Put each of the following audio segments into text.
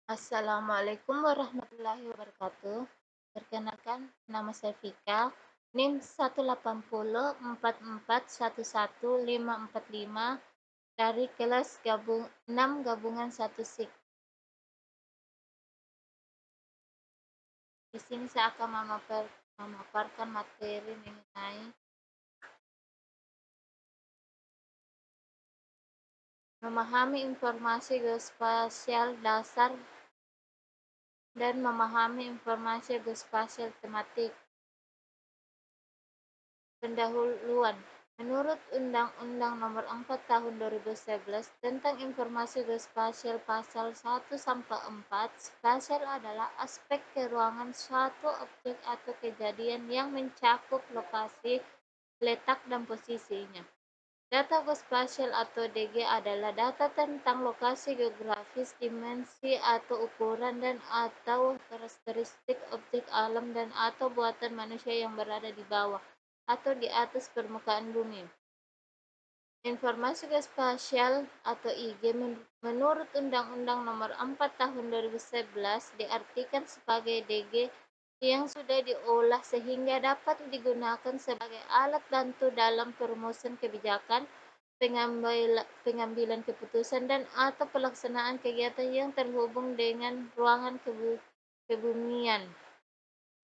Assalamualaikum warahmatullahi wabarakatuh. Perkenalkan, nama saya Vika, NIM 18044111545 dari kelas 6 gabungan 1 SIG. Di sini saya akan memaparkan materi mengenai memahami informasi geospasial dasar dan memahami informasi geospasial tematik. Pendahuluan. Menurut Undang-Undang Nomor 4 Tahun 2011 tentang Informasi Geospasial Pasal 1 sampai 4, spasial adalah aspek keruangan suatu objek atau kejadian yang mencakup lokasi, letak, dan posisinya. Data geospasial atau DG adalah data tentang lokasi geografis, dimensi atau ukuran dan atau karakteristik objek alam dan atau buatan manusia yang berada di bawah atau di atas permukaan bumi. Informasi geospasial atau IG menurut Undang-Undang Nomor 4 Tahun 2011 diartikan sebagai DG yang sudah diolah sehingga dapat digunakan sebagai alat bantu dalam perumusan kebijakan, pengambilan keputusan dan atau pelaksanaan kegiatan yang terhubung dengan ruangan kebumian.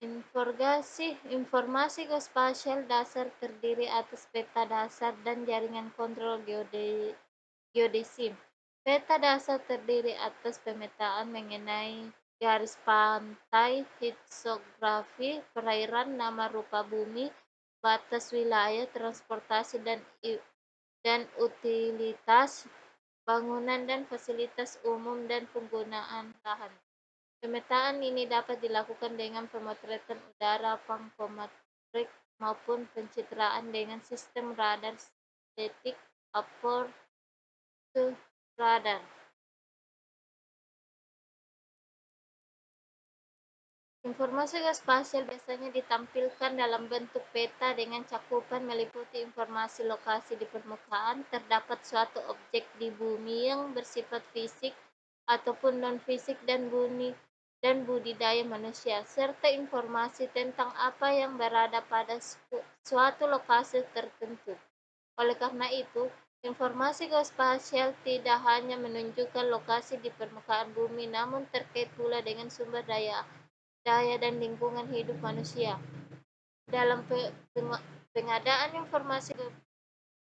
Informasi geospasial dasar terdiri atas peta dasar dan jaringan kontrol geodesi. Peta dasar terdiri atas pemetaan mengenai garis pantai, hidrografi, perairan, nama rupa bumi, batas wilayah, transportasi dan utilitas, bangunan dan fasilitas umum dan penggunaan lahan. Pemetaan ini dapat dilakukan dengan pemotretan udara, pangkometrik, maupun pencitraan dengan sistem radar static approach radar. Informasi geospasial biasanya ditampilkan dalam bentuk peta dengan cakupan meliputi informasi lokasi di permukaan, terdapat suatu objek di bumi yang bersifat fisik ataupun non-fisik dan budidaya manusia, serta informasi tentang apa yang berada pada suatu lokasi tertentu. Oleh karena itu, informasi geospasial tidak hanya menunjukkan lokasi di permukaan bumi, namun terkait pula dengan sumber daya dan lingkungan hidup manusia. Dalam pengadaan informasi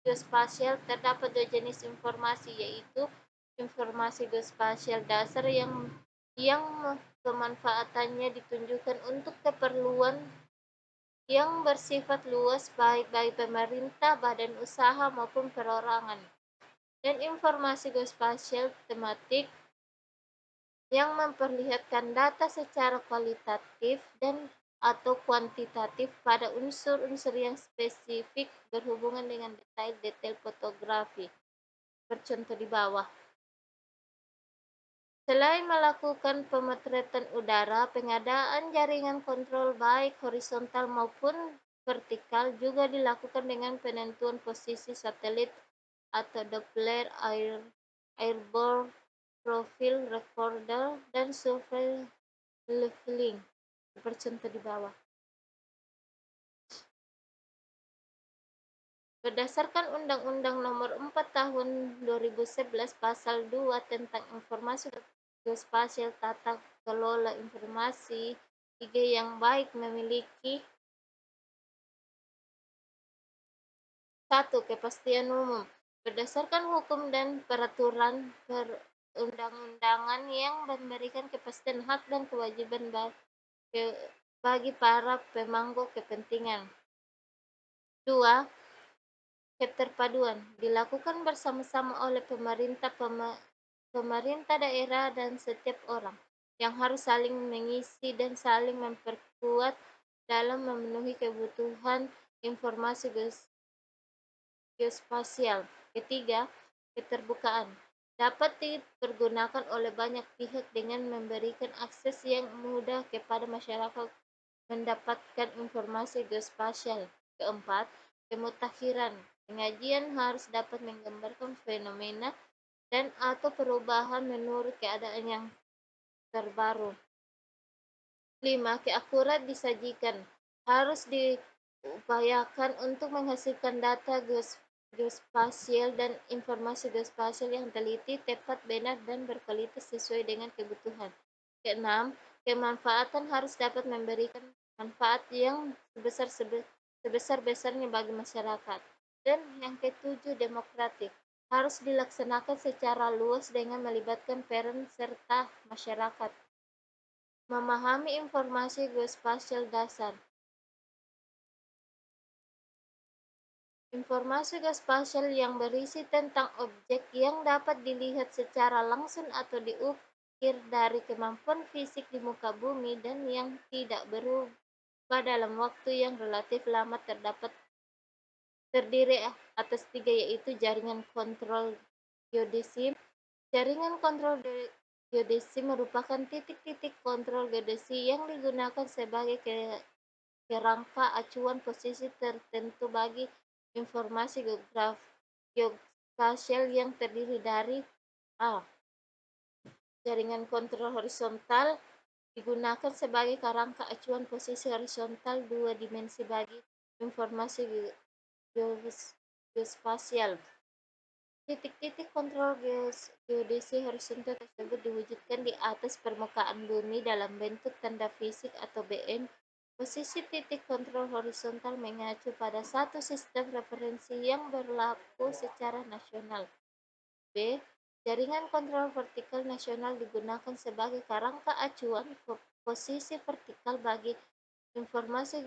geospasial terdapat dua jenis informasi, yaitu informasi geospasial dasar yang pemanfaatannya ditunjukkan untuk keperluan yang bersifat luas baik bagi pemerintah, badan usaha maupun perorangan, dan informasi geospasial tematik yang memperlihatkan data secara kualitatif dan atau kuantitatif pada unsur-unsur yang spesifik berhubungan dengan detail-detail fotografi. Bercontoh di bawah. Selain melakukan pemotretan udara, pengadaan jaringan kontrol baik horizontal maupun vertikal juga dilakukan dengan penentuan posisi satelit atau Doppler Airborne Profile Recorder dan survei leveling. Bercontoh di bawah. Berdasarkan Undang-Undang Nomor 4 Tahun 2011 Pasal 2 tentang Informasi Geospasial Tata Kelola Informasi, IG yang baik memiliki 1. Kepastian umum. Berdasarkan hukum dan peraturan perundang-undangan yang memberikan kepastian hak dan kewajiban bagi para pemangku kepentingan. 2. Keterpaduan dilakukan bersama-sama oleh pemerintah daerah dan setiap orang, yang harus saling mengisi dan saling memperkuat dalam memenuhi kebutuhan informasi geospasial. Ketiga, keterbukaan dapat dipergunakan oleh banyak pihak dengan memberikan akses yang mudah kepada masyarakat mendapatkan informasi geospasial. Keempat, pemutakhiran. Penyajian harus dapat menggambarkan fenomena dan atau perubahan menurut keadaan yang terbaru. 5. Keakurat disajikan. Harus diupayakan untuk menghasilkan data geospasial dan informasi geospasial yang teliti, tepat, benar, dan berkualitas sesuai dengan kebutuhan. Keenam, kemanfaatan harus dapat memberikan manfaat yang sebesar-besarnya bagi masyarakat. Dan yang ketujuh, demokratik. Harus dilaksanakan secara luas dengan melibatkan peran serta masyarakat. Memahami informasi geospasial dasar. Informasi geospasial yang berisi tentang objek yang dapat dilihat secara langsung atau diukir dari kemampuan fisik di muka bumi dan yang tidak berubah dalam waktu yang relatif lama terdiri atas tiga, yaitu jaringan kontrol geodesi. Jaringan kontrol geodesi merupakan titik-titik kontrol geodesi yang digunakan sebagai kerangka acuan posisi tertentu bagi informasi geospasial yang terdiri dari a. Jaringan kontrol horizontal digunakan sebagai kerangka acuan posisi horizontal dua dimensi bagi informasi geospasial. Titik-titik kontrol geodesi horizontal tersebut diwujudkan di atas permukaan bumi dalam bentuk tanda fisik atau BM. Posisi titik kontrol horizontal mengacu pada satu sistem referensi yang berlaku secara nasional. B. Jaringan kontrol vertikal nasional digunakan sebagai kerangka acuan posisi vertikal bagi informasi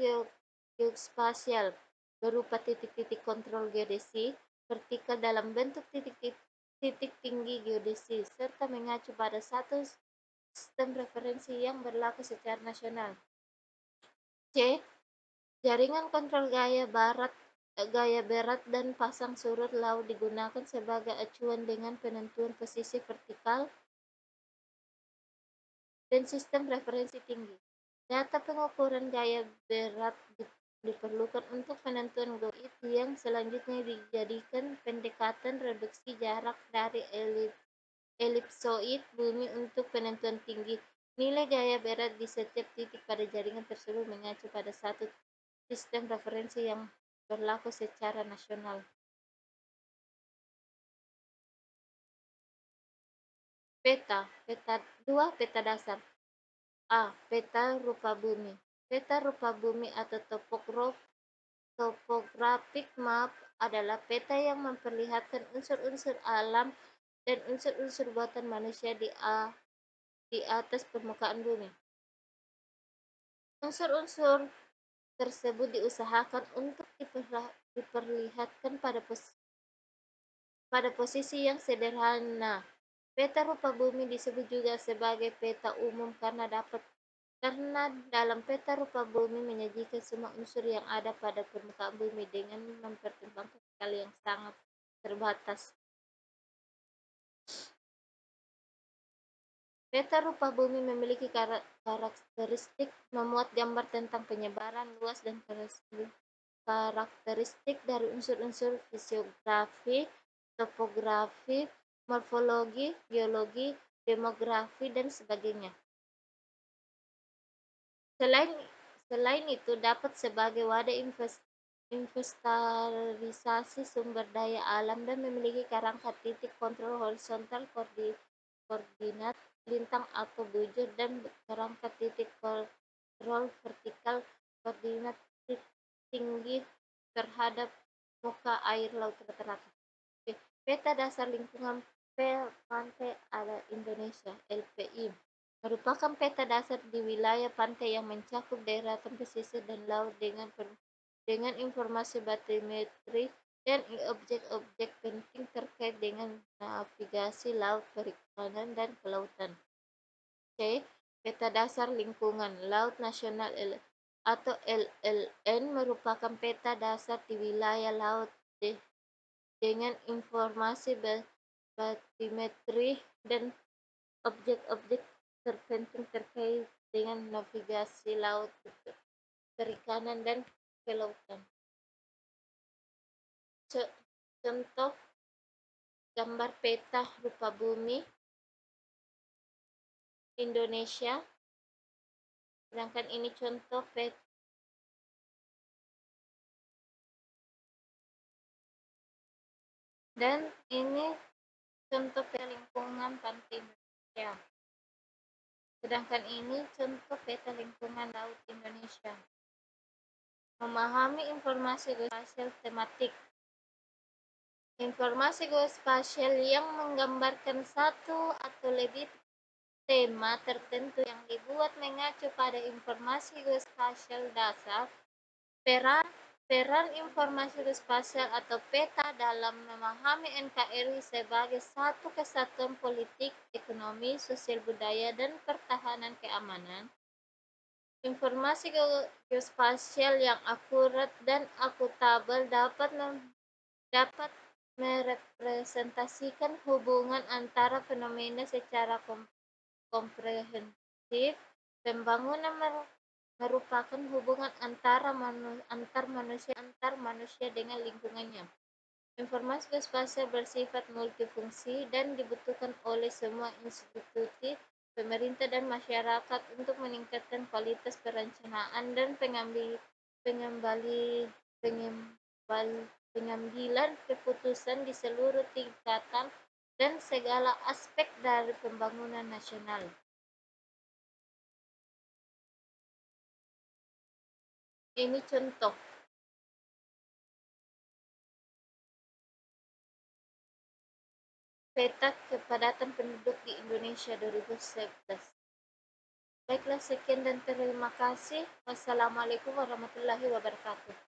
geospasial berupa titik-titik kontrol geodesi vertikal dalam bentuk titik tinggi geodesi serta mengacu pada satu sistem referensi yang berlaku secara nasional. C. Jaringan kontrol gaya berat dan pasang surut laut digunakan sebagai acuan dengan penentuan posisi vertikal dan sistem referensi tinggi. Data pengukuran gaya berat diperlukan untuk penentuan GOID yang selanjutnya dijadikan pendekatan reduksi jarak dari elipsoid bumi untuk penentuan tinggi. Nilai gaya berat di setiap titik pada jaringan tersebut mengacu pada satu sistem referensi yang berlaku secara nasional. Peta, peta dasar. A. Peta rupa bumi. Peta rupa bumi atau topographic map adalah peta yang memperlihatkan unsur-unsur alam dan unsur-unsur buatan manusia di atas permukaan bumi. Unsur-unsur tersebut diusahakan untuk diperlihatkan pada posisi yang sederhana. Peta rupa bumi disebut juga sebagai peta umum karena dalam peta rupa bumi menyajikan semua unsur yang ada pada permukaan bumi dengan mempertimbangkan skala yang sangat terbatas. Peta rupa bumi memiliki karakteristik memuat gambar tentang penyebaran luas dan karakteristik dari unsur-unsur fisiografi, topografi, morfologi, geologi, demografi, dan sebagainya. Selain itu dapat sebagai wadah inventarisasi sumber daya alam dan memiliki kerangka titik kontrol horizontal koordinat lintang atau bujur dan kerangka titik kontrol vertikal koordinat tinggi terhadap muka air laut rata-rata. Peta dasar lingkungan pantai ada Indonesia (LPI) merupakan peta dasar di wilayah pantai yang mencakup daratan pesisir dan laut dengan informasi batimetri dan objek-objek penting terkait dengan navigasi laut, perikanan, dan kelautan. C. Peta dasar lingkungan laut nasional atau LLN merupakan peta dasar di wilayah laut dengan informasi batimetri dan objek-objek terpenting terkait dengan navigasi laut, perikanan, dan kelautan. Contoh gambar peta rupa bumi Indonesia, sedangkan ini contoh peta. Dan ini contoh peta lingkungan pantai Indonesia. Sedangkan ini contoh peta lingkungan laut Indonesia. Memahami informasi geospasial tematik. Informasi geospasial yang menggambarkan satu atau lebih tema tertentu yang dibuat mengacu pada informasi geospasial dasar. Peran informasi geospasial atau peta dalam memahami NKRI sebagai satu kesatuan politik, ekonomi, sosial budaya, dan pertahanan keamanan. Informasi geospasial yang akurat dan akuntabel dapat merepresentasikan hubungan antara fenomena secara komprehensif. Pembangunan merupakan hubungan antar manusia dengan lingkungannya. Informasi geospasial bersifat multifungsi dan dibutuhkan oleh semua institusi, pemerintah, dan masyarakat untuk meningkatkan kualitas perencanaan dan pengambilan keputusan di seluruh tingkatan dan segala aspek dari pembangunan nasional. Ini contoh peta kepadatan penduduk di Indonesia 2011. Baiklah, sekian dan terima kasih. Wassalamualaikum warahmatullahi wabarakatuh.